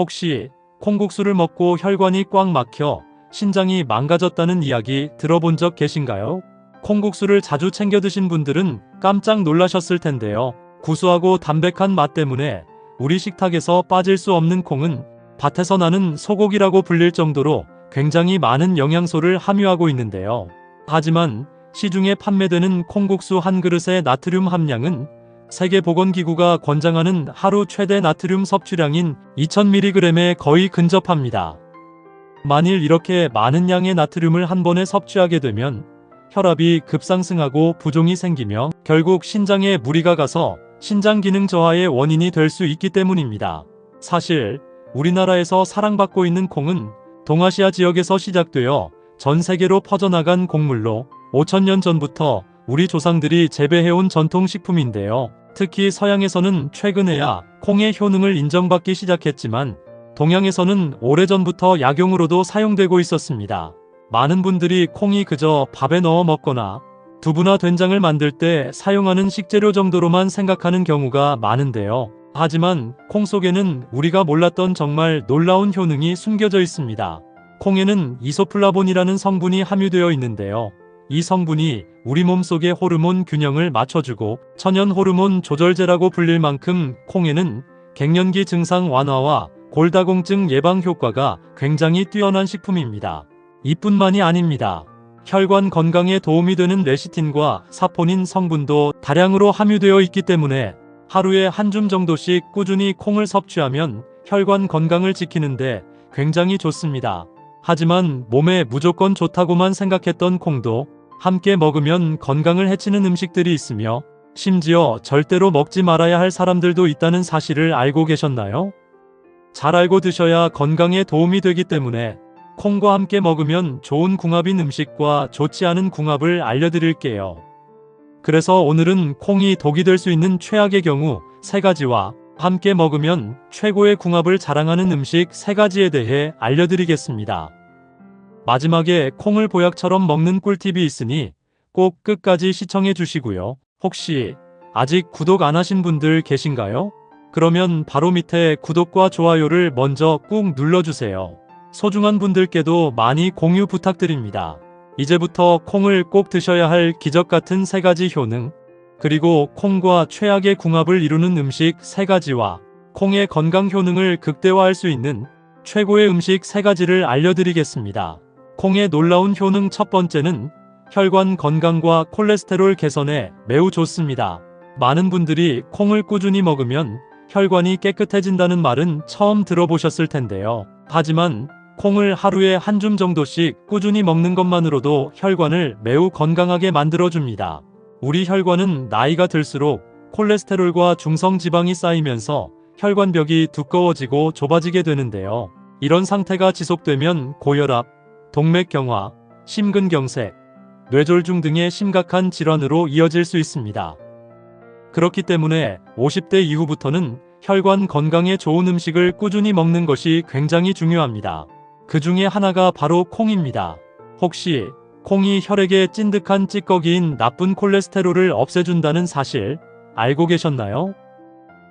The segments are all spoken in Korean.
혹시 콩국수를 먹고 혈관이 꽉 막혀 신장이 망가졌다는 이야기 들어본 적 계신가요? 콩국수를 자주 챙겨 드신 분들은 깜짝 놀라셨을 텐데요. 구수하고 담백한 맛 때문에 우리 식탁에서 빠질 수 없는 콩은 밭에서 나는 소고기라고 불릴 정도로 굉장히 많은 영양소를 함유하고 있는데요. 하지만 시중에 판매되는 콩국수 한 그릇의 나트륨 함량은 세계보건기구가 권장하는 하루 최대 나트륨 섭취량인 2000mg에 거의 근접합니다. 만일 이렇게 많은 양의 나트륨을 한 번에 섭취하게 되면 혈압이 급상승하고 부종이 생기며 결국 신장에 무리가 가서 신장 기능 저하의 원인이 될 수 있기 때문입니다. 사실 우리나라에서 사랑받고 있는 콩은 동아시아 지역에서 시작되어 전 세계로 퍼져나간 곡물로 5000년 전부터 우리 조상들이 재배해온 전통식품인데요. 특히 서양에서는 최근에야 콩의 효능을 인정받기 시작했지만 동양에서는 오래전부터 약용으로도 사용되고 있었습니다. 많은 분들이 콩이 그저 밥에 넣어 먹거나 두부나 된장을 만들 때 사용하는 식재료 정도로만 생각하는 경우가 많은데요. 하지만 콩 속에는 우리가 몰랐던 정말 놀라운 효능이 숨겨져 있습니다. 콩에는 이소플라본이라는 성분이 함유되어 있는데요. 이 성분이 우리 몸속의 호르몬 균형을 맞춰주고 천연 호르몬 조절제라고 불릴 만큼 콩에는 갱년기 증상 완화와 골다공증 예방 효과가 굉장히 뛰어난 식품입니다. 이뿐만이 아닙니다. 혈관 건강에 도움이 되는 레시틴과 사포닌 성분도 다량으로 함유되어 있기 때문에 하루에 한 줌 정도씩 꾸준히 콩을 섭취하면 혈관 건강을 지키는데 굉장히 좋습니다. 하지만 몸에 무조건 좋다고만 생각했던 콩도 함께 먹으면 건강을 해치는 음식들이 있으며 심지어 절대로 먹지 말아야 할 사람들도 있다는 사실을 알고 계셨나요? 잘 알고 드셔야 건강에 도움이 되기 때문에 콩과 함께 먹으면 좋은 궁합인 음식과 좋지 않은 궁합을 알려드릴게요. 그래서 오늘은 콩이 독이 될 수 있는 최악의 경우 3가지와 함께 먹으면 최고의 궁합을 자랑하는 음식 3가지에 대해 알려드리겠습니다. 마지막에 콩을 보약처럼 먹는 꿀팁이 있으니 꼭 끝까지 시청해 주시고요. 혹시 아직 구독 안 하신 분들 계신가요? 그러면 바로 밑에 구독과 좋아요를 먼저 꾹 눌러주세요. 소중한 분들께도 많이 공유 부탁드립니다. 이제부터 콩을 꼭 드셔야 할 기적같은 3가지 효능, 그리고 콩과 최악의 궁합을 이루는 음식 3가지와 콩의 건강 효능을 극대화할 수 있는 최고의 음식 3가지를 알려드리겠습니다. 콩의 놀라운 효능 첫 번째는 혈관 건강과 콜레스테롤 개선에 매우 좋습니다. 많은 분들이 콩을 꾸준히 먹으면 혈관이 깨끗해진다는 말은 처음 들어보셨을 텐데요. 하지만 콩을 하루에 한 줌 정도씩 꾸준히 먹는 것만으로도 혈관을 매우 건강하게 만들어줍니다. 우리 혈관은 나이가 들수록 콜레스테롤과 중성지방이 쌓이면서 혈관벽이 두꺼워지고 좁아지게 되는데요. 이런 상태가 지속되면 고혈압, 동맥경화, 심근경색, 뇌졸중 등의 심각한 질환으로 이어질 수 있습니다. 그렇기 때문에 50대 이후부터는 혈관 건강에 좋은 음식을 꾸준히 먹는 것이 굉장히 중요합니다. 그 중에 하나가 바로 콩입니다. 혹시 콩이 혈액의 찐득한 찌꺼기인 나쁜 콜레스테롤을 없애준다는 사실 알고 계셨나요?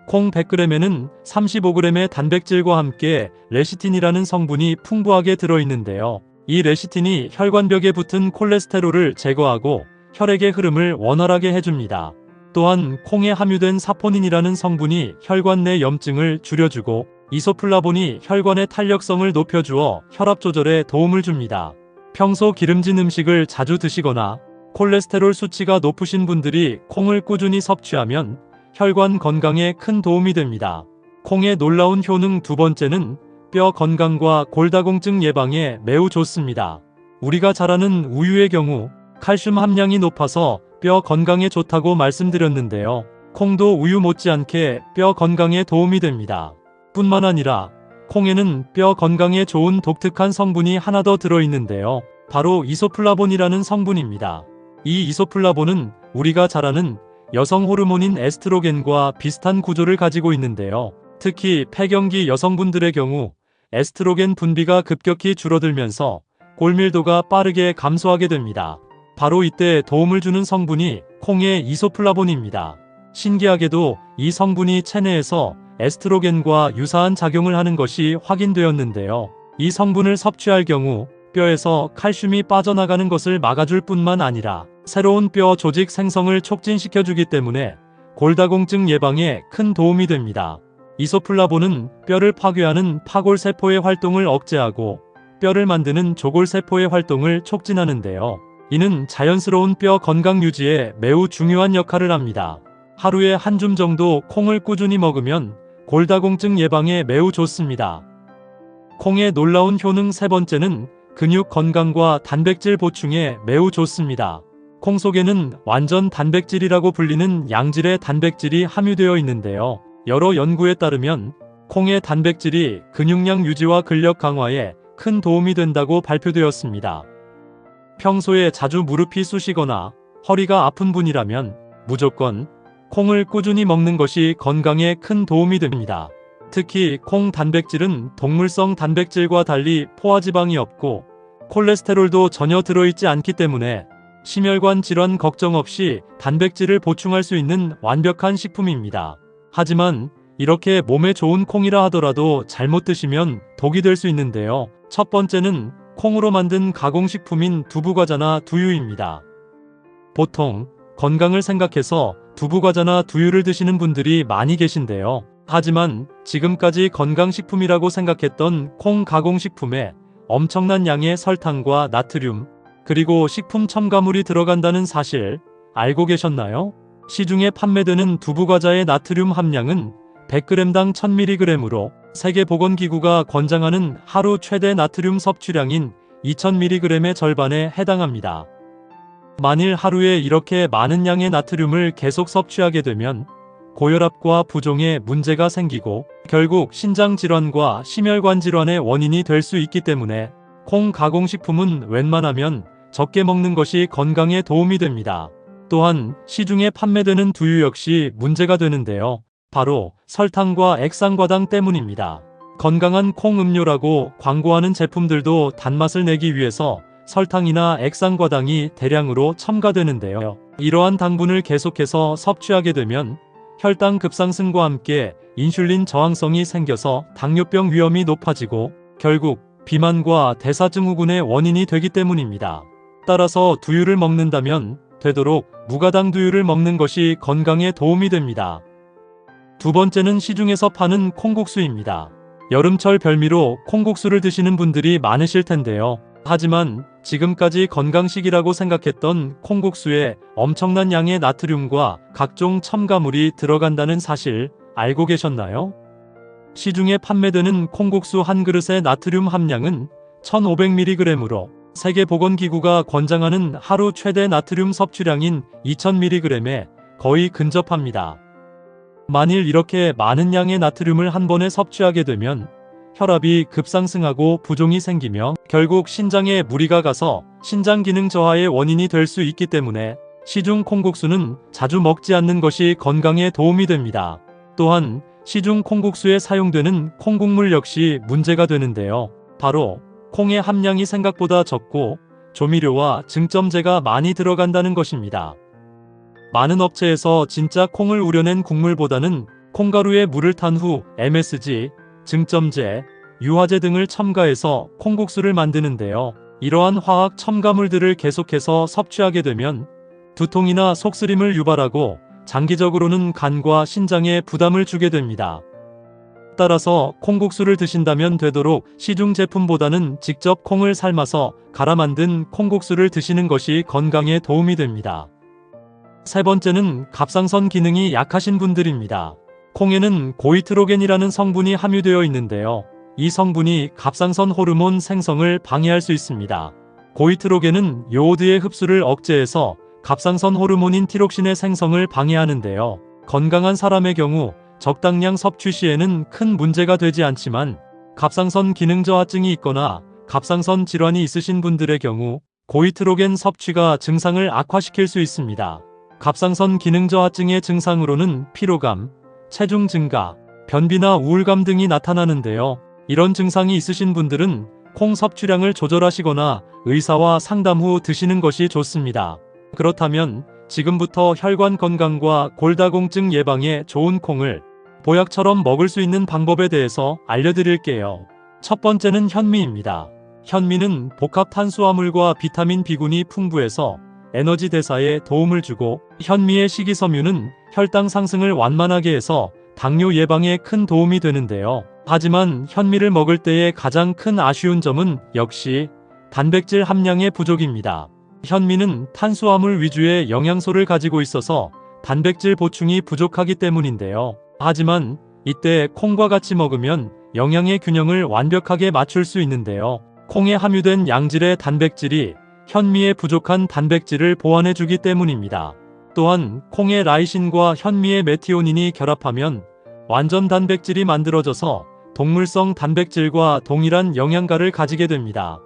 콩 100g에는 35g의 단백질과 함께 레시틴이라는 성분이 풍부하게 들어있는데요. 이 레시틴이 혈관벽에 붙은 콜레스테롤을 제거하고 혈액의 흐름을 원활하게 해줍니다. 또한 콩에 함유된 사포닌이라는 성분이 혈관 내 염증을 줄여주고 이소플라본이 혈관의 탄력성을 높여주어 혈압 조절에 도움을 줍니다. 평소 기름진 음식을 자주 드시거나 콜레스테롤 수치가 높으신 분들이 콩을 꾸준히 섭취하면 혈관 건강에 큰 도움이 됩니다. 콩의 놀라운 효능 두 번째는 뼈 건강과 골다공증 예방에 매우 좋습니다. 우리가 잘 아는 우유의 경우 칼슘 함량이 높아서 뼈 건강에 좋다고 말씀드렸는데요. 콩도 우유 못지않게 뼈 건강에 도움이 됩니다. 뿐만 아니라 콩에는 뼈 건강에 좋은 독특한 성분이 하나 더 들어있는데요. 바로 이소플라본이라는 성분입니다. 이 이소플라본은 우리가 잘 아는 여성 호르몬인 에스트로겐과 비슷한 구조를 가지고 있는데요. 특히 폐경기 여성분들의 경우 에스트로겐 분비가 급격히 줄어들면서 골밀도가 빠르게 감소하게 됩니다. 바로 이때 도움을 주는 성분이 콩의 이소플라본입니다. 신기하게도 이 성분이 체내에서 에스트로겐과 유사한 작용을 하는 것이 확인되었는데요. 이 성분을 섭취할 경우 뼈에서 칼슘이 빠져나가는 것을 막아줄 뿐만 아니라 새로운 뼈 조직 생성을 촉진시켜주기 때문에 골다공증 예방에 큰 도움이 됩니다. 이소플라본은 뼈를 파괴하는 파골세포의 활동을 억제하고 뼈를 만드는 조골세포의 활동을 촉진하는데요. 이는 자연스러운 뼈 건강 유지에 매우 중요한 역할을 합니다. 하루에 한 줌 정도 콩을 꾸준히 먹으면 골다공증 예방에 매우 좋습니다. 콩의 놀라운 효능 세 번째는 근육 건강과 단백질 보충에 매우 좋습니다. 콩 속에는 완전 단백질이라고 불리는 양질의 단백질이 함유되어 있는데요. 여러 연구에 따르면 콩의 단백질이 근육량 유지와 근력 강화에 큰 도움이 된다고 발표되었습니다. 평소에 자주 무릎이 쑤시거나 허리가 아픈 분이라면 무조건 콩을 꾸준히 먹는 것이 건강에 큰 도움이 됩니다. 특히 콩 단백질은 동물성 단백질과 달리 포화지방이 없고 콜레스테롤도 전혀 들어있지 않기 때문에 심혈관 질환 걱정 없이 단백질을 보충할 수 있는 완벽한 식품입니다. 하지만 이렇게 몸에 좋은 콩이라 하더라도 잘못 드시면 독이 될 수 있는데요. 첫 번째는 콩으로 만든 가공식품인 두부과자나 두유입니다. 보통 건강을 생각해서 두부과자나 두유를 드시는 분들이 많이 계신데요. 하지만 지금까지 건강식품이라고 생각했던 콩 가공식품에 엄청난 양의 설탕과 나트륨, 그리고 식품 첨가물이 들어간다는 사실 알고 계셨나요? 시중에 판매되는 두부과자의 나트륨 함량은 100g당 1000mg으로 세계보건기구가 권장하는 하루 최대 나트륨 섭취량인 2000mg의 절반에 해당합니다. 만일 하루에 이렇게 많은 양의 나트륨을 계속 섭취하게 되면 고혈압과 부종에 문제가 생기고 결국 신장 질환과 심혈관 질환의 원인이 될 수 있기 때문에 콩 가공식품은 웬만하면 적게 먹는 것이 건강에 도움이 됩니다. 또한 시중에 판매되는 두유 역시 문제가 되는데요. 바로 설탕과 액상과당 때문입니다. 건강한 콩 음료라고 광고하는 제품들도 단맛을 내기 위해서 설탕이나 액상과당이 대량으로 첨가되는데요. 이러한 당분을 계속해서 섭취하게 되면 혈당 급상승과 함께 인슐린 저항성이 생겨서 당뇨병 위험이 높아지고 결국 비만과 대사증후군의 원인이 되기 때문입니다. 따라서 두유를 먹는다면 되도록 무가당 두유를 먹는 것이 건강에 도움이 됩니다. 두 번째는 시중에서 파는 콩국수입니다. 여름철 별미로 콩국수를 드시는 분들이 많으실 텐데요. 하지만 지금까지 건강식이라고 생각했던 콩국수에 엄청난 양의 나트륨과 각종 첨가물이 들어간다는 사실 알고 계셨나요? 시중에 판매되는 콩국수 한 그릇의 나트륨 함량은 1500mg으로 세계보건기구가 권장하는 하루 최대 나트륨 섭취량인 2000mg에 거의 근접합니다. 만일 이렇게 많은 양의 나트륨을 한 번에 섭취하게 되면 혈압이 급상승하고 부종이 생기며 결국 신장에 무리가 가서 신장 기능 저하의 원인이 될 수 있기 때문에 시중 콩국수는 자주 먹지 않는 것이 건강에 도움이 됩니다. 또한 시중 콩국수에 사용되는 콩국물 역시 문제가 되는데요. 바로 콩의 함량이 생각보다 적고 조미료와 증점제가 많이 들어간다는 것입니다. 많은 업체에서 진짜 콩을 우려낸 국물보다는 콩가루에 물을 탄 후 MSG, 증점제, 유화제 등을 첨가해서 콩국수를 만드는데요. 이러한 화학 첨가물들을 계속해서 섭취하게 되면 두통이나 속쓰림을 유발하고 장기적으로는 간과 신장에 부담을 주게 됩니다. 따라서 콩국수를 드신다면 되도록 시중 제품보다는 직접 콩을 삶아서 갈아 만든 콩국수를 드시는 것이 건강에 도움이 됩니다. 세 번째는 갑상선 기능이 약하신 분들입니다. 콩에는 고이트로겐이라는 성분이 함유되어 있는데요. 이 성분이 갑상선 호르몬 생성을 방해할 수 있습니다. 고이트로겐은 요오드의 흡수를 억제해서 갑상선 호르몬인 티록신의 생성을 방해하는데요. 건강한 사람의 경우 적당량 섭취 시에는 큰 문제가 되지 않지만 갑상선 기능 저하증이 있거나 갑상선 질환이 있으신 분들의 경우 고이트로겐 섭취가 증상을 악화시킬 수 있습니다. 갑상선 기능 저하증의 증상으로는 피로감, 체중 증가, 변비나 우울감 등이 나타나는데요. 이런 증상이 있으신 분들은 콩 섭취량을 조절하시거나 의사와 상담 후 드시는 것이 좋습니다. 그렇다면 지금부터 혈관 건강과 골다공증 예방에 좋은 콩을 보약처럼 먹을 수 있는 방법에 대해서 알려드릴게요. 첫 번째는 현미입니다. 현미는 복합 탄수화물과 비타민 B군이 풍부해서 에너지 대사에 도움을 주고, 현미의 식이섬유는 혈당 상승을 완만하게 해서 당뇨 예방에 큰 도움이 되는데요. 하지만 현미를 먹을 때의 가장 큰 아쉬운 점은 역시 단백질 함량의 부족입니다. 현미는 탄수화물 위주의 영양소를 가지고 있어서 단백질 보충이 부족하기 때문인데요. 하지만 이때 콩과 같이 먹으면 영양의 균형을 완벽하게 맞출 수 있는데요. 콩에 함유된 양질의 단백질이 현미의 부족한 단백질을 보완해주기 때문입니다. 또한 콩의 라이신과 현미의 메티오닌이 결합하면 완전 단백질이 만들어져서 동물성 단백질과 동일한 영양가를 가지게 됩니다.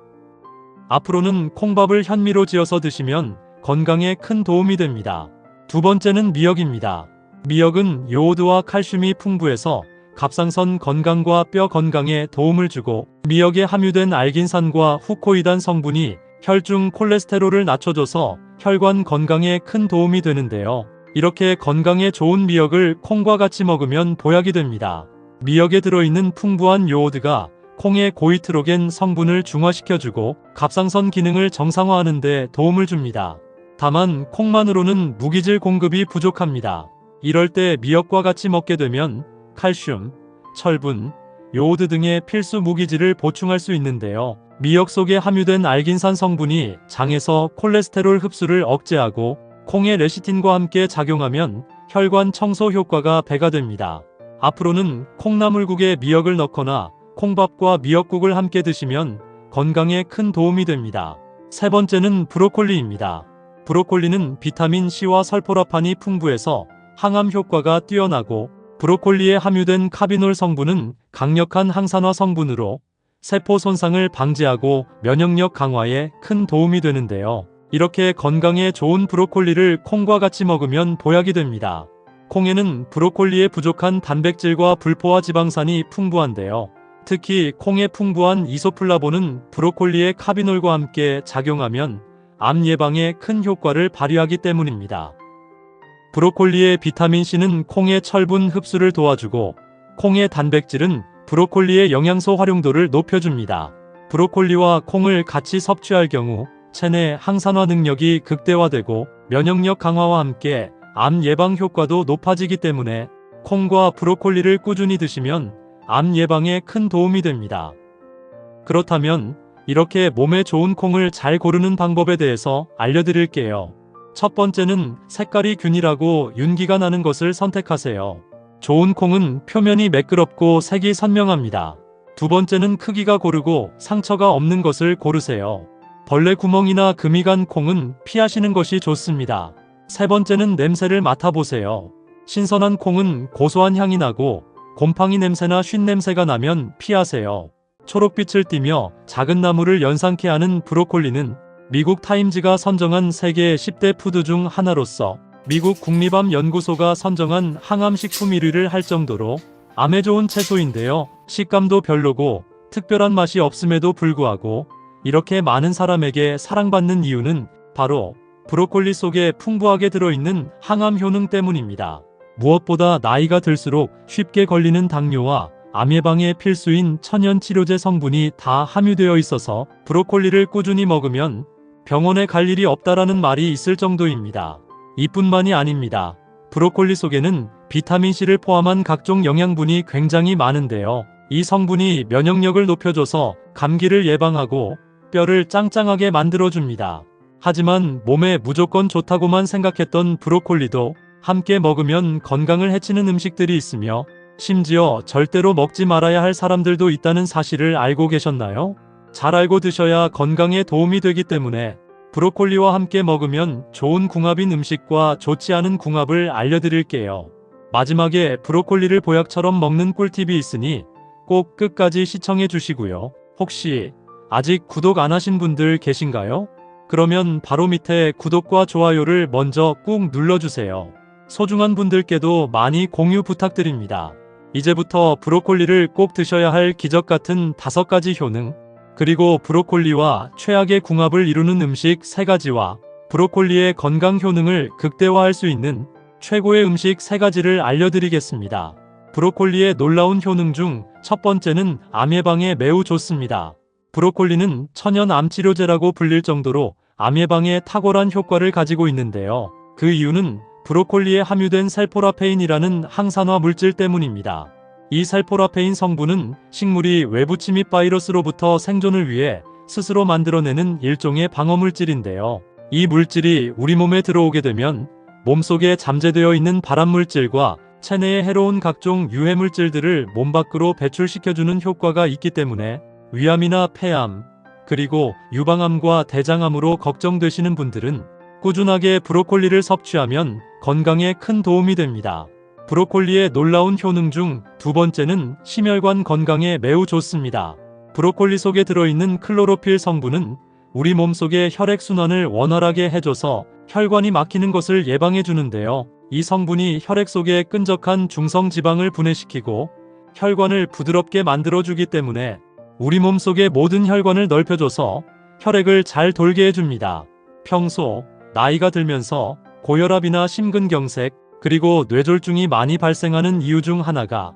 앞으로는 콩밥을 현미로 지어서 드시면 건강에 큰 도움이 됩니다. 두 번째는 미역입니다. 미역은 요오드와 칼슘이 풍부해서 갑상선 건강과 뼈 건강에 도움을 주고, 미역에 함유된 알긴산과 후코이단 성분이 혈중 콜레스테롤을 낮춰줘서 혈관 건강에 큰 도움이 되는데요. 이렇게 건강에 좋은 미역을 콩과 같이 먹으면 보약이 됩니다. 미역에 들어있는 풍부한 요오드가 콩의 고이트로겐 성분을 중화시켜주고 갑상선 기능을 정상화하는 데 도움을 줍니다. 다만 콩만으로는 무기질 공급이 부족합니다. 이럴 때 미역과 같이 먹게 되면 칼슘, 철분, 요오드 등의 필수 무기질을 보충할 수 있는데요. 미역 속에 함유된 알긴산 성분이 장에서 콜레스테롤 흡수를 억제하고 콩의 레시틴과 함께 작용하면 혈관 청소 효과가 배가 됩니다. 앞으로는 콩나물국에 미역을 넣거나 콩밥과 미역국을 함께 드시면 건강에 큰 도움이 됩니다. 세 번째는 브로콜리입니다. 브로콜리는 비타민 C와 설포라판이 풍부해서 항암 효과가 뛰어나고, 브로콜리에 함유된 카비놀 성분은 강력한 항산화 성분으로 세포 손상을 방지하고 면역력 강화에 큰 도움이 되는데요. 이렇게 건강에 좋은 브로콜리를 콩과 같이 먹으면 보약이 됩니다. 콩에는 브로콜리에 부족한 단백질과 불포화 지방산이 풍부한데요. 특히 콩에 풍부한 이소플라본은 브로콜리의 카비놀과 함께 작용하면 암 예방에 큰 효과를 발휘하기 때문입니다. 브로콜리의 비타민C는 콩의 철분 흡수를 도와주고, 콩의 단백질은 브로콜리의 영양소 활용도를 높여줍니다. 브로콜리와 콩을 같이 섭취할 경우 체내 항산화 능력이 극대화되고 면역력 강화와 함께 암 예방 효과도 높아지기 때문에 콩과 브로콜리를 꾸준히 드시면 암 예방에 큰 도움이 됩니다. 그렇다면 이렇게 몸에 좋은 콩을 잘 고르는 방법에 대해서 알려드릴게요. 첫 번째는 색깔이 균일하고 윤기가 나는 것을 선택하세요. 좋은 콩은 표면이 매끄럽고 색이 선명합니다. 두 번째는 크기가 고르고 상처가 없는 것을 고르세요. 벌레 구멍이나 금이 간 콩은 피하시는 것이 좋습니다. 세 번째는 냄새를 맡아보세요. 신선한 콩은 고소한 향이 나고 곰팡이 냄새나 쉰 냄새가 나면 피하세요. 초록빛을 띠며 작은 나무를 연상케 하는 브로콜리는 미국 타임즈가 선정한 세계 10대 푸드 중 하나로서 미국 국립암연구소가 선정한 항암식품 1위를 할 정도로 암에 좋은 채소인데요. 식감도 별로고 특별한 맛이 없음에도 불구하고 이렇게 많은 사람에게 사랑받는 이유는 바로 브로콜리 속에 풍부하게 들어있는 항암 효능 때문입니다. 무엇보다 나이가 들수록 쉽게 걸리는 당뇨와 암 예방에 필수인 천연 치료제 성분이 다 함유되어 있어서 브로콜리를 꾸준히 먹으면 병원에 갈 일이 없다라는 말이 있을 정도입니다. 이뿐만이 아닙니다. 브로콜리 속에는 비타민C를 포함한 각종 영양분이 굉장히 많은데요. 이 성분이 면역력을 높여줘서 감기를 예방하고 뼈를 짱짱하게 만들어줍니다. 하지만 몸에 무조건 좋다고만 생각했던 브로콜리도 함께 먹으면 건강을 해치는 음식들이 있으며 심지어 절대로 먹지 말아야 할 사람들도 있다는 사실을 알고 계셨나요? 잘 알고 드셔야 건강에 도움이 되기 때문에 브로콜리와 함께 먹으면 좋은 궁합인 음식과 좋지 않은 궁합을 알려드릴게요. 마지막에 브로콜리를 보약처럼 먹는 꿀팁이 있으니 꼭 끝까지 시청해 주시고요. 혹시 아직 구독 안 하신 분들 계신가요? 그러면 바로 밑에 구독과 좋아요를 먼저 꾹 눌러주세요. 소중한 분들께도 많이 공유 부탁드립니다. 이제부터 브로콜리를 꼭 드셔야 할 기적 같은 5가지 효능, 그리고 브로콜리와 최악의 궁합을 이루는 음식 3가지와 브로콜리의 건강 효능을 극대화할 수 있는 최고의 음식 3가지를 알려드리겠습니다. 브로콜리의 놀라운 효능 중 첫 번째는 암 예방에 매우 좋습니다. 브로콜리는 천연 암치료제라고 불릴 정도로 암 예방에 탁월한 효과를 가지고 있는데요. 그 이유는 브로콜리에 함유된 살포라페인이라는 항산화 물질 때문입니다. 이 살포라페인 성분은 식물이 외부 침입 바이러스로부터 생존을 위해 스스로 만들어내는 일종의 방어물질인데요. 이 물질이 우리 몸에 들어오게 되면 몸속에 잠재되어 있는 발암물질과 체내에 해로운 각종 유해물질들을 몸 밖으로 배출시켜주는 효과가 있기 때문에 위암이나 폐암, 그리고 유방암과 대장암으로 걱정되시는 분들은 꾸준하게 브로콜리를 섭취하면 건강에 큰 도움이 됩니다. 브로콜리의 놀라운 효능 중 두 번째는 심혈관 건강에 매우 좋습니다. 브로콜리 속에 들어있는 클로로필 성분은 우리 몸속의 혈액순환을 원활하게 해줘서 혈관이 막히는 것을 예방해 주는데요. 이 성분이 혈액 속에 끈적한 중성지방을 분해시키고 혈관을 부드럽게 만들어주기 때문에 우리 몸속의 모든 혈관을 넓혀줘서 혈액을 잘 돌게 해줍니다. 평소 나이가 들면서 고혈압이나 심근경색, 그리고 뇌졸중이 많이 발생하는 이유 중 하나가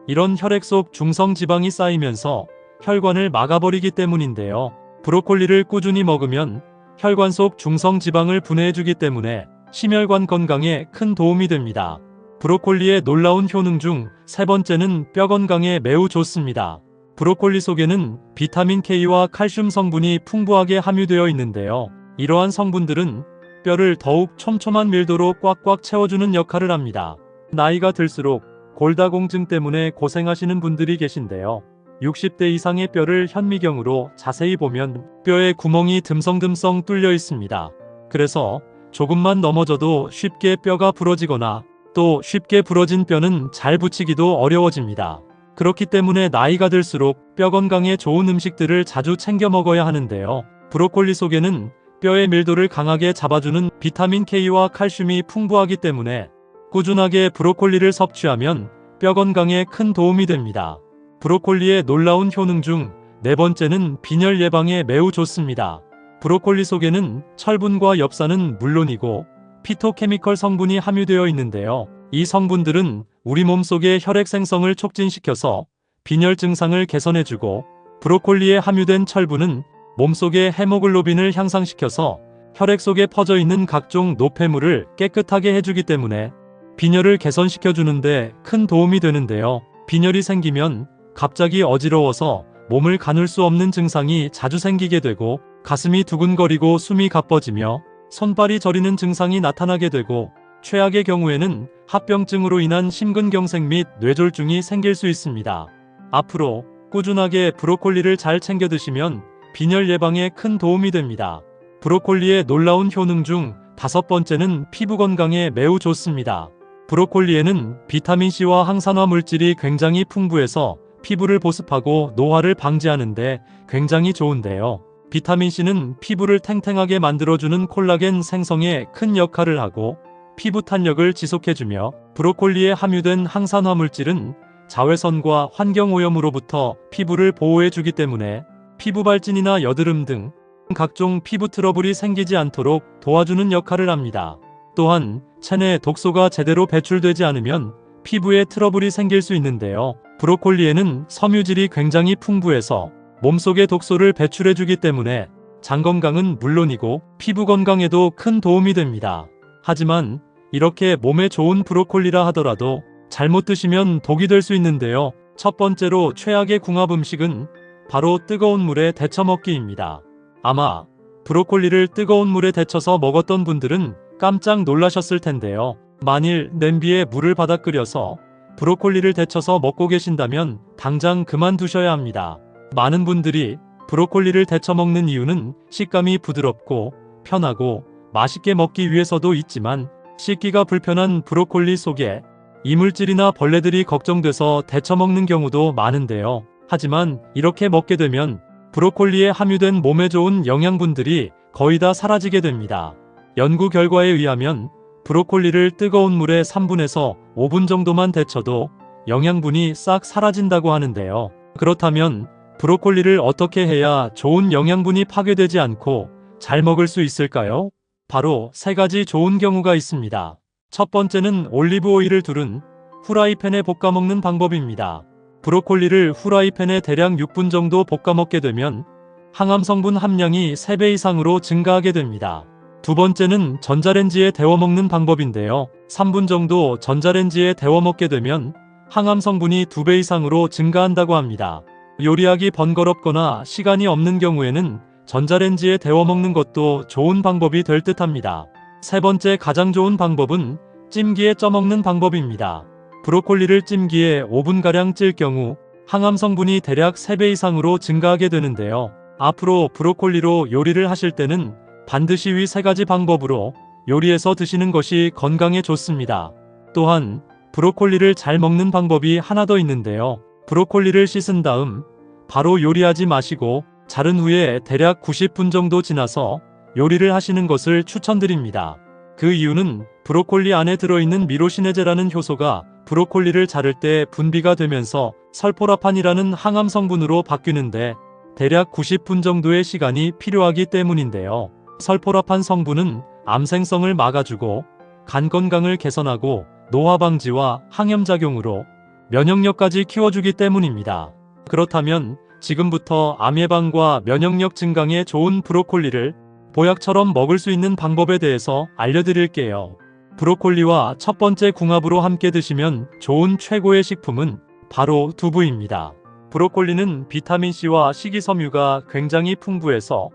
이런 혈액 속 중성지방이 쌓이면서 혈관을 막아버리기 때문인데요. 브로콜리를 꾸준히 먹으면 혈관 속 중성지방을 분해해주기 때문에 심혈관 건강에 큰 도움이 됩니다. 브로콜리의 놀라운 효능 중 세 번째는 뼈 건강에 매우 좋습니다. 브로콜리 속에는 비타민 K와 칼슘 성분이 풍부하게 함유되어 있는데요. 이러한 성분들은 뼈를 더욱 촘촘한 밀도로 꽉꽉 채워주는 역할을 합니다. 나이가 들수록 골다공증 때문에 고생하시는 분들이 계신데요. 60대 이상의 뼈를 현미경으로 자세히 보면 뼈에 구멍이 듬성듬성 뚫려 있습니다. 그래서 조금만 넘어져도 쉽게 뼈가 부러지거나 또 쉽게 부러진 뼈는 잘 붙이기도 어려워집니다. 그렇기 때문에 나이가 들수록 뼈 건강에 좋은 음식들을 자주 챙겨 먹어야 하는데요. 브로콜리 속에는 뼈의 밀도를 강하게 잡아주는 비타민 K와 칼슘이 풍부하기 때문에 꾸준하게 브로콜리를 섭취하면 뼈 건강에 큰 도움이 됩니다. 브로콜리의 놀라운 효능 중 네 번째는 빈혈 예방에 매우 좋습니다. 브로콜리 속에는 철분과 엽산은 물론이고 피토케미컬 성분이 함유되어 있는데요. 이 성분들은 우리 몸속의 혈액 생성을 촉진시켜서 빈혈 증상을 개선해주고 브로콜리에 함유된 철분은 몸속의 헤모글로빈을 향상시켜서 혈액 속에 퍼져 있는 각종 노폐물을 깨끗하게 해주기 때문에 빈혈을 개선시켜주는데 큰 도움이 되는데요. 빈혈이 생기면 갑자기 어지러워서 몸을 가눌 수 없는 증상이 자주 생기게 되고 가슴이 두근거리고 숨이 가빠지며 손발이 저리는 증상이 나타나게 되고 최악의 경우에는 합병증으로 인한 심근경색 및 뇌졸중이 생길 수 있습니다. 앞으로 꾸준하게 브로콜리를 잘 챙겨 드시면 빈혈 예방에 큰 도움이 됩니다. 브로콜리의 놀라운 효능 중 다섯 번째는 피부 건강에 매우 좋습니다. 브로콜리에는 비타민C와 항산화 물질이 굉장히 풍부해서 피부를 보습하고 노화를 방지하는 데 굉장히 좋은데요. 비타민C는 피부를 탱탱하게 만들어주는 콜라겐 생성에 큰 역할을 하고 피부 탄력을 지속해주며 브로콜리에 함유된 항산화 물질은 자외선과 환경오염으로부터 피부를 보호해주기 때문에 피부 발진이나 여드름 등 각종 피부 트러블이 생기지 않도록 도와주는 역할을 합니다. 또한 체내 독소가 제대로 배출되지 않으면 피부에 트러블이 생길 수 있는데요. 브로콜리에는 섬유질이 굉장히 풍부해서 몸속의 독소를 배출해주기 때문에 장 건강은 물론이고 피부 건강에도 큰 도움이 됩니다. 하지만 이렇게 몸에 좋은 브로콜리라 하더라도 잘못 드시면 독이 될 수 있는데요. 첫 번째로 최악의 궁합 음식은 바로 뜨거운 물에 데쳐 먹기입니다. 아마 브로콜리를 뜨거운 물에 데쳐서 먹었던 분들은 깜짝 놀라셨을 텐데요. 만일 냄비에 물을 받아 끓여서 브로콜리를 데쳐서 먹고 계신다면 당장 그만두셔야 합니다. 많은 분들이 브로콜리를 데쳐 먹는 이유는 식감이 부드럽고 편하고 맛있게 먹기 위해서도 있지만 씻기가 불편한 브로콜리 속에 이물질이나 벌레들이 걱정돼서 데쳐 먹는 경우도 많은데요. 하지만 이렇게 먹게 되면 브로콜리에 함유된 몸에 좋은 영양분들이 거의 다 사라지게 됩니다. 연구 결과에 의하면 브로콜리를 뜨거운 물에 3분에서 5분 정도만 데쳐도 영양분이 싹 사라진다고 하는데요. 그렇다면 브로콜리를 어떻게 해야 좋은 영양분이 파괴되지 않고 잘 먹을 수 있을까요? 바로 세 가지 좋은 경우가 있습니다. 첫 번째는 올리브 오일을 두른 후라이팬에 볶아 먹는 방법입니다. 브로콜리를 후라이팬에 대략 6분 정도 볶아 먹게 되면 항암 성분 함량이 3배 이상으로 증가하게 됩니다. 두 번째는 전자레인지에 데워 먹는 방법인데요. 3분 정도 전자레인지에 데워 먹게 되면 항암 성분이 2배 이상으로 증가한다고 합니다. 요리하기 번거롭거나 시간이 없는 경우에는 전자레인지에 데워 먹는 것도 좋은 방법이 될 듯합니다. 세 번째 가장 좋은 방법은 찜기에 쪄 먹는 방법입니다. 브로콜리를 찜기에 5분가량 찔 경우 항암 성분이 대략 3배 이상으로 증가하게 되는데요. 앞으로 브로콜리로 요리를 하실 때는 반드시 위 3가지 방법으로 요리해서 드시는 것이 건강에 좋습니다. 또한 브로콜리를 잘 먹는 방법이 하나 더 있는데요. 브로콜리를 씻은 다음 바로 요리하지 마시고 자른 후에 대략 90분 정도 지나서 요리를 하시는 것을 추천드립니다. 그 이유는 브로콜리 안에 들어있는 미로시네제라는 효소가 브로콜리를 자를 때 분비가 되면서 설포라판이라는 항암 성분으로 바뀌는데 대략 90분 정도의 시간이 필요하기 때문인데요. 설포라판 성분은 암 생성을 막아주고 간 건강을 개선하고 노화 방지와 항염작용으로 면역력까지 키워주기 때문입니다. 그렇다면 지금부터 암 예방과 면역력 증강에 좋은 브로콜리를 보약처럼 먹을 수 있는 방법에 대해서 알려드릴게요. 브로콜리와 첫 번째 궁합으로 함께 드시면 좋은 최고의 식품은 바로 두부입니다. 브로콜리는 비타민C와 식이섬유가 굉장히 풍부해서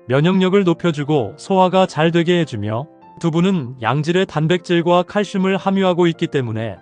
면역력을 높여주고 소화가 잘 되게 해주며 두부는 양질의 단백질과 칼슘을 함유하고 있기 때문에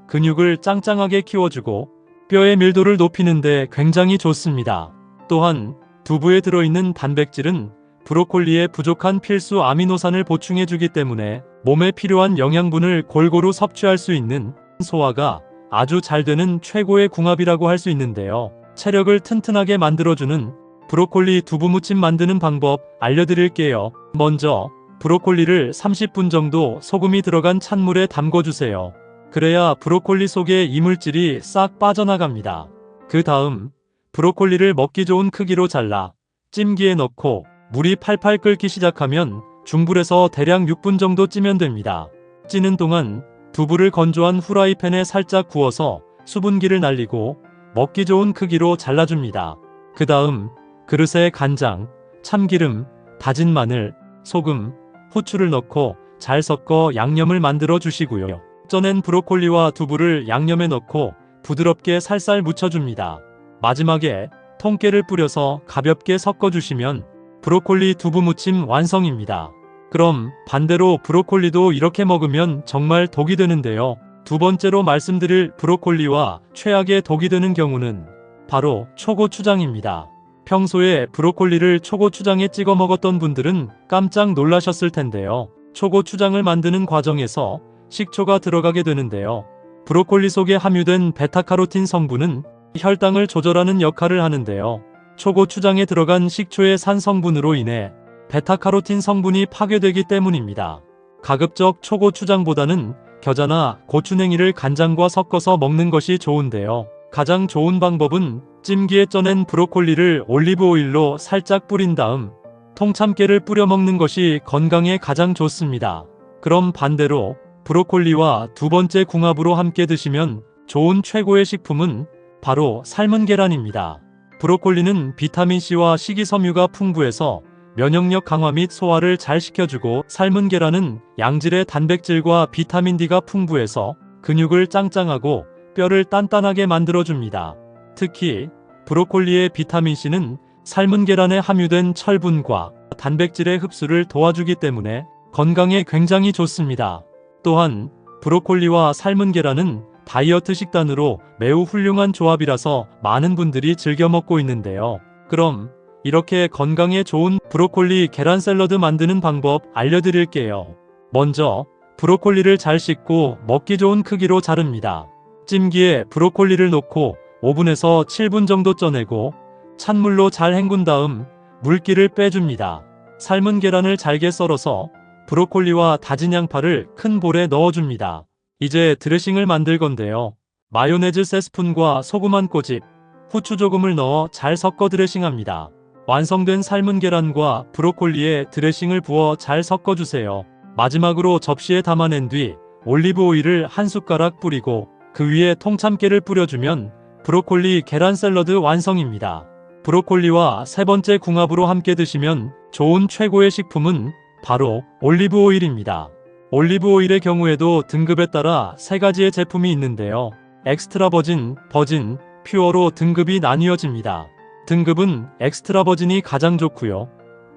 근육을 짱짱하게 키워주고 뼈의 밀도를 높이는 데 굉장히 좋습니다. 또한 두부에 들어있는 단백질은 브로콜리에 부족한 필수 아미노산을 보충해주기 때문에 몸에 필요한 영양분을 골고루 섭취할 수 있는 소화가 아주 잘 되는 최고의 궁합이라고 할 수 있는데요. 체력을 튼튼하게 만들어주는 브로콜리 두부무침 만드는 방법 알려드릴게요. 먼저 브로콜리를 30분 정도 소금이 들어간 찬물에 담궈주세요. 그래야 브로콜리 속의 이물질이 싹 빠져나갑니다. 그 다음 브로콜리를 먹기 좋은 크기로 잘라 찜기에 넣고 물이 팔팔 끓기 시작하면 중불에서 대략 6분 정도 찌면 됩니다. 찌는 동안 두부를 건조한 후라이팬에 살짝 구워서 수분기를 날리고 먹기 좋은 크기로 잘라줍니다. 그 다음 그릇에 간장, 참기름, 다진 마늘, 소금, 후추를 넣고 잘 섞어 양념을 만들어 주시고요. 쪄낸 브로콜리와 두부를 양념에 넣고 부드럽게 살살 묻혀줍니다. 마지막에 통깨를 뿌려서 가볍게 섞어주시면 브로콜리 두부무침 완성입니다. 그럼 반대로 브로콜리도 이렇게 먹으면 정말 독이 되는데요. 두 번째로 말씀드릴 브로콜리와 최악의 독이 되는 경우는 바로 초고추장입니다. 평소에 브로콜리를 초고추장에 찍어 먹었던 분들은 깜짝 놀라셨을 텐데요. 초고추장을 만드는 과정에서 식초가 들어가게 되는데요. 브로콜리 속에 함유된 베타카로틴 성분은 혈당을 조절하는 역할을 하는데요. 초고추장에 들어간 식초의 산 성분으로 인해 베타카로틴 성분이 파괴되기 때문입니다. 가급적 초고추장보다는 겨자나 고추냉이를 간장과 섞어서 먹는 것이 좋은데요. 가장 좋은 방법은 찜기에 쪄낸 브로콜리를 올리브 오일로 살짝 뿌린 다음 통참깨를 뿌려 먹는 것이 건강에 가장 좋습니다. 그럼 반대로 브로콜리와 두 번째 궁합으로 함께 드시면 좋은 최고의 식품은 바로 삶은 계란입니다. 브로콜리는 비타민C와 식이섬유가 풍부해서 면역력 강화 및 소화를 잘 시켜주고 삶은 계란은 양질의 단백질과 비타민 D가 풍부해서 근육을 짱짱하고 뼈를 단단하게 만들어줍니다. 특히 브로콜리의 비타민C는 삶은 계란에 함유된 철분과 단백질의 흡수를 도와주기 때문에 건강에 굉장히 좋습니다. 또한 브로콜리와 삶은 계란은 다이어트 식단으로 매우 훌륭한 조합이라서 많은 분들이 즐겨 먹고 있는데요. 그럼 이렇게 건강에 좋은 브로콜리 계란 샐러드 만드는 방법 알려드릴게요. 먼저 브로콜리를 잘 씻고 먹기 좋은 크기로 자릅니다. 찜기에 브로콜리를 넣고 5분에서 7분 정도 쪄내고 찬물로 잘 헹군 다음 물기를 빼줍니다. 삶은 계란을 잘게 썰어서 브로콜리와 다진 양파를 큰 볼에 넣어줍니다. 이제 드레싱을 만들 건데요. 마요네즈 3스푼과 소금 한 꼬집, 후추 조금을 넣어 잘 섞어 드레싱합니다. 완성된 삶은 계란과 브로콜리에 드레싱을 부어 잘 섞어주세요. 마지막으로 접시에 담아낸 뒤 올리브 오일을 한 숟가락 뿌리고 그 위에 통참깨를 뿌려주면 브로콜리 계란 샐러드 완성입니다. 브로콜리와 세 번째 궁합으로 함께 드시면 좋은 최고의 식품은 바로 올리브 오일입니다. 올리브 오일의 경우에도 등급에 따라 세 가지의 제품이 있는데요. 엑스트라 버진, 버진, 퓨어로 등급이 나뉘어집니다. 등급은 엑스트라 버진이 가장 좋고요.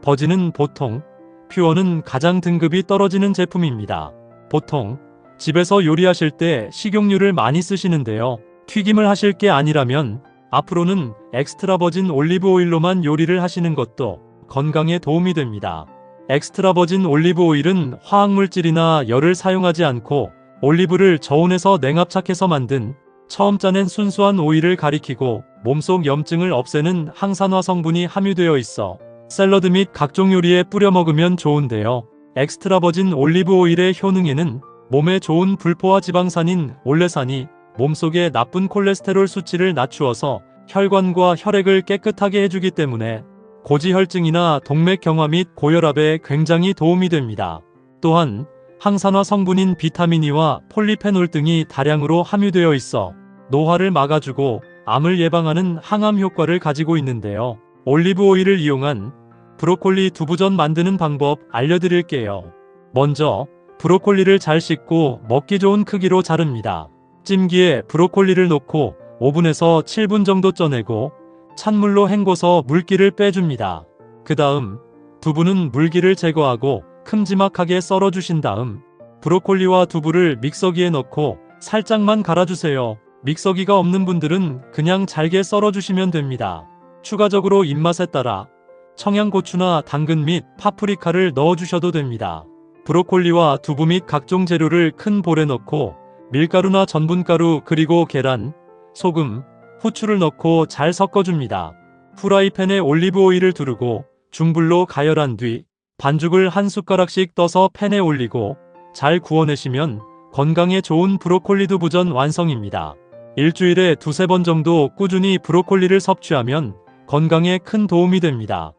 버진은 보통, 퓨어는 가장 등급이 떨어지는 제품입니다. 보통 집에서 요리하실 때 식용유를 많이 쓰시는데요. 튀김을 하실 게 아니라면 앞으로는 엑스트라 버진 올리브 오일로만 요리를 하시는 것도 건강에 도움이 됩니다. 엑스트라 버진 올리브 오일은 화학물질이나 열을 사용하지 않고 올리브를 저온에서 냉압착해서 만든 처음 짜낸 순수한 오일을 가리키고 몸속 염증을 없애는 항산화 성분이 함유되어 있어 샐러드 및 각종 요리에 뿌려 먹으면 좋은데요. 엑스트라 버진 올리브 오일의 효능에는 몸에 좋은 불포화 지방산인 올레산이 몸속의 나쁜 콜레스테롤 수치를 낮추어서 혈관과 혈액을 깨끗하게 해주기 때문에 고지혈증이나 동맥경화 및 고혈압에 굉장히 도움이 됩니다. 또한 항산화 성분인 비타민 E와 폴리페놀 등이 다량으로 함유되어 있어 노화를 막아주고 암을 예방하는 항암 효과를 가지고 있는데요. 올리브 오일을 이용한 브로콜리 두부전 만드는 방법 알려드릴게요. 먼저 브로콜리를 잘 씻고 먹기 좋은 크기로 자릅니다. 찜기에 브로콜리를 넣고 오븐에서 7분 정도 쪄내고 찬물로 헹궈서 물기를 빼줍니다. 그 다음 두부는 물기를 제거하고 큼지막하게 썰어주신 다음 브로콜리와 두부를 믹서기에 넣고 살짝만 갈아주세요. 믹서기가 없는 분들은 그냥 잘게 썰어주시면 됩니다. 추가적으로 입맛에 따라 청양고추나 당근 및 파프리카를 넣어주셔도 됩니다. 브로콜리와 두부 및 각종 재료를 큰 볼에 넣고 밀가루나 전분가루 그리고 계란, 소금, 후추를 넣고 잘 섞어줍니다. 프라이팬에 올리브 오일을 두르고 중불로 가열한 뒤 반죽을 한 숟가락씩 떠서 팬에 올리고 잘 구워내시면 건강에 좋은 브로콜리 두부전 완성입니다. 일주일에 두세 번 정도 꾸준히 브로콜리를 섭취하면 건강에 큰 도움이 됩니다.